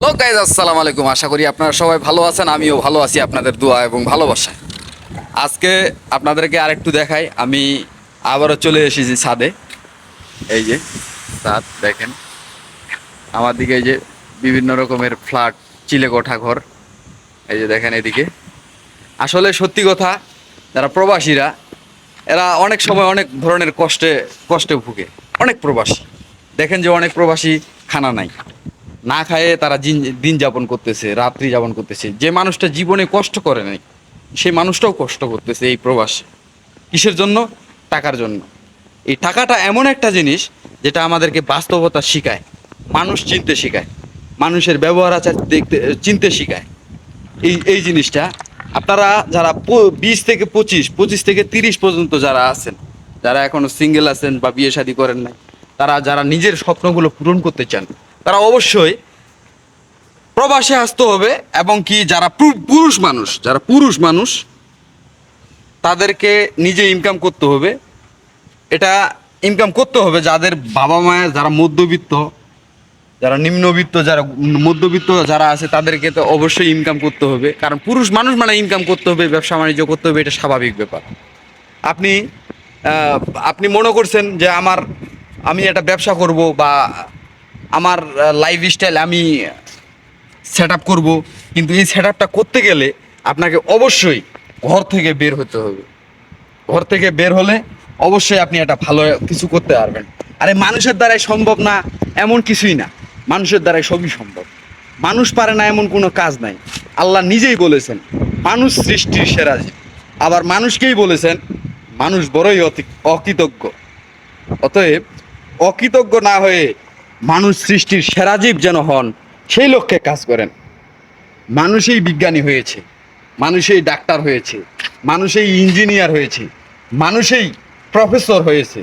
Hello guys, আসসালামু আলাইকুম। আশা করি আপনারা সবাই ভালো আছেন। আমিও ভালো আছি আপনাদের দোয়া এবং ভালোবাসায়। আজকে আপনাদেরকে আরেকটু দেখাই। আমি আবারও চলে এসেছি ছাদে। এই যে ছাদ দেখেন, আমার দিকে এই যে বিভিন্ন রকমের ফ্ল্যাট, চিলেকোঠা ঘর। এই যে দেখেন এদিকে। আসলে সত্যি কথা, যারা প্রবাসীরা এরা অনেক সময় অনেক ধরনের কষ্টে ভুগে। অনেক প্রবাসী দেখেন যে অনেক প্রবাসী খানা নাই, না খায়ে তারা দিন যাপন করতেছে, রাত্রি যাপন করতেছে। যে মানুষটা জীবনে কষ্ট করে নাই, সেই মানুষটাও কষ্ট করতেছে এই প্রবাসে। কিসের জন্য? টাকার জন্য। এই টাকাটা এমন একটা জিনিস যেটা আমাদেরকে বাস্তবতা শিখায়, মানুষ চিনতে শিখায়, মানুষের ব্যবহার আচার দেখতে চিনতে শিখায়। এই জিনিসটা আপনারা যারা 20 থেকে 25, 25 থেকে 30 পর্যন্ত যারা আছেন, যারা এখনো সিঙ্গেল আছেন বা বিয়ে শাদী করেন নাই, তারা যারা নিজের স্বপ্নগুলো পূরণ করতে চান, তারা অবশ্যই প্রবাসে আসতে হবে। এবং কি যারা পুরুষ মানুষ তাদেরকে নিজে ইনকাম করতে হবে। এটা ইনকাম করতে হবে যাদের বাবা মায়ের, যারা মধ্যবিত্ত, যারা নিম্নবিত্ত, যারা মধ্যবিত্ত যারা আছে, তাদেরকে তো অবশ্যই ইনকাম করতে হবে। কারণ পুরুষ মানুষ মানে ইনকাম করতে হবে, ব্যবসা বাণিজ্য করতে হবে, এটা স্বাভাবিক ব্যাপার। আপনি আপনি মনে করছেন যে আমি একটা ব্যবসা করব বা আমার লাইফস্টাইল আমি সেট আপ করবো, কিন্তু এই সেট আপটা করতে গেলে আপনাকে অবশ্যই ঘর থেকে বের হতে হবে। ঘর থেকে বের হলে অবশ্যই আপনি একটা ভালো কিছু করতে পারবেন। আরে মানুষের দ্বারাই সম্ভব না এমন কিছুই না, মানুষের দ্বারাই সবই সম্ভব। মানুষ পারে না এমন কোনো কাজ নাই। আল্লাহ নিজেই বলেছেন মানুষ সৃষ্টির সেরা জীব। আবার মানুষকেই বলেছেন মানুষ বড়ই অকৃতজ্ঞ। অতএব অকৃতজ্ঞ না হয়ে মানুষ সৃষ্টির সেরা জীব যেন হন, সেই লক্ষ্যে কাজ করেন। মানুষই বিজ্ঞানী হয়েছে, মানুষই ডাক্তার হয়েছে, মানুষই ইঞ্জিনিয়ার হয়েছে, মানুষই প্রফেসর হয়েছে,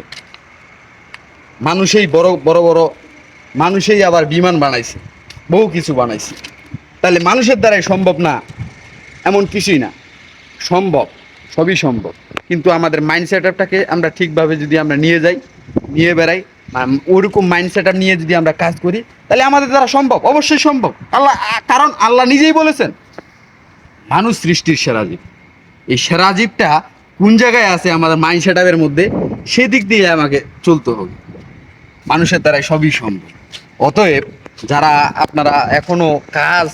মানুষই বড় বড় বড়, মানুষই আবার বিমান বানাইছে, বহু কিছু বানাইছে। তাহলে মানুষের দ্বারাই সম্ভব না এমন কিছুই না, সম্ভব, সবই সম্ভব। কিন্তু আমাদের মাইন্ড সেট আপটাকে আমরা ঠিকভাবে যদি আমরা নিয়ে যাই, নিয়ে বেড়াই, ওরকম মাইন্ড সেট আপ নিয়ে যদি আমরা কাজ করি, তাহলে আমাদের দ্বারা সম্ভব, অবশ্যই সম্ভব। কারণ আল্লাহ নিজেই বলেছেন মানুষ সৃষ্টির সেরা জীব। এই সেরা জীবটা কোন জায়গায় আছে আমাদের মাইন্ড সেট আপের মধ্যে, সেদিক দিয়ে আমাকে চলতে হবে। মানুষের দ্বারাই সবই সম্ভব। অতএব যারা আপনারা এখনো কাজ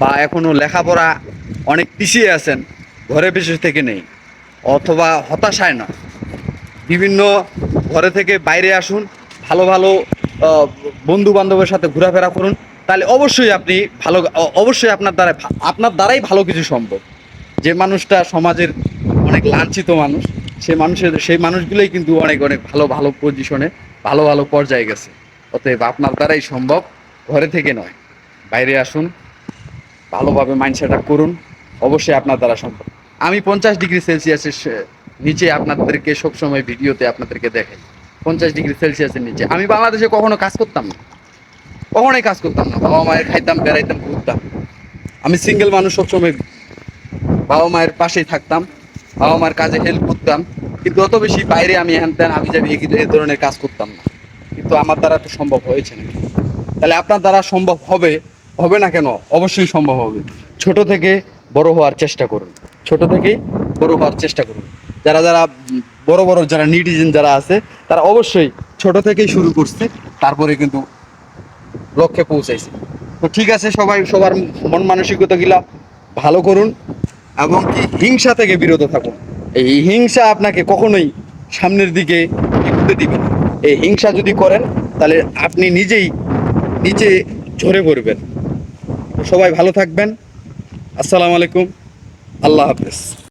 বা এখনো লেখাপড়া অনেক পিছিয়ে আছেন, ঘরে বসে থেকে নেই অথবা হতাশায় নয়, বিভিন্ন ঘরে থেকে বাইরে আসুন, ভালো ভালো বন্ধু বান্ধবের সাথে ঘোরাফেরা করুন। তাহলে অবশ্যই আপনি ভালো, অবশ্যই আপনার দ্বারাই ভালো কিছু সম্ভব। যে মানুষটা সমাজের অনেক লাঞ্ছিত মানুষ, সেই মানুষগুলোই কিন্তু অনেক অনেক ভালো ভালো পজিশনে, ভালো ভালো পর্যায়ে গেছে। অতএব আপনার দ্বারাই সম্ভব, ঘরে থেকে নয়। বাইরে আসুন, ভালোভাবে মাইন্ড সেট আপ করুন, অবশ্যই আপনার দ্বারা সম্ভব। আমি 50 ডিগ্রি সেলসিয়াসের নিচে আপনাদেরকে সবসময় ভিডিওতে আপনাদেরকে দেখাই। 50 ডিগ্রি সেলসিয়াসের নিচে আমি বাংলাদেশে কখনো কাজ করতাম না, কখনোই কাজ করতাম না। বাবা মায়ের খাইতাম, বেড়াইতাম, ঘুরতাম। আমি সিঙ্গেল মানুষ, সবসময় বাবা মায়ের পাশেই থাকতাম, বাবা মায়ের কাজে হেল্প করতাম। কিন্তু অত বেশি বাইরে আমি হ্যান আমি যাবি এই ধরনের কাজ করতাম না। কিন্তু আমার দ্বারা তো সম্ভব হয়েছে নাকি? তাহলে আপনার দ্বারা সম্ভব হবে, হবে না কেন? অবশ্যই সম্ভব হবে। ছোট থেকে বড় হওয়ার চেষ্টা করুন, ছোট থেকেই বড় হওয়ার চেষ্টা করুন। যারা যারা বড় বড় যারা নিটিজেন যারা আছে, তারা অবশ্যই ছোট থেকেই শুরু করছে, তারপরে কিন্তু লক্ষ্যে পৌঁছাইছে। তো ঠিক আছে, সবাই সবার মন মানসিকতাগুলা ভালো করুন এবং কি হিংসা থেকে বিরত থাকুন। এই হিংসা আপনাকে কখনোই সামনের দিকে এগোতে দিবে না। এই হিংসা যদি করেন, তাহলে আপনি নিজেই নিচে ঝরে পড়বেন। তো সবাই ভালো থাকবেন। আসসালামু আলাইকুম, আল্লাহ হাফেজ।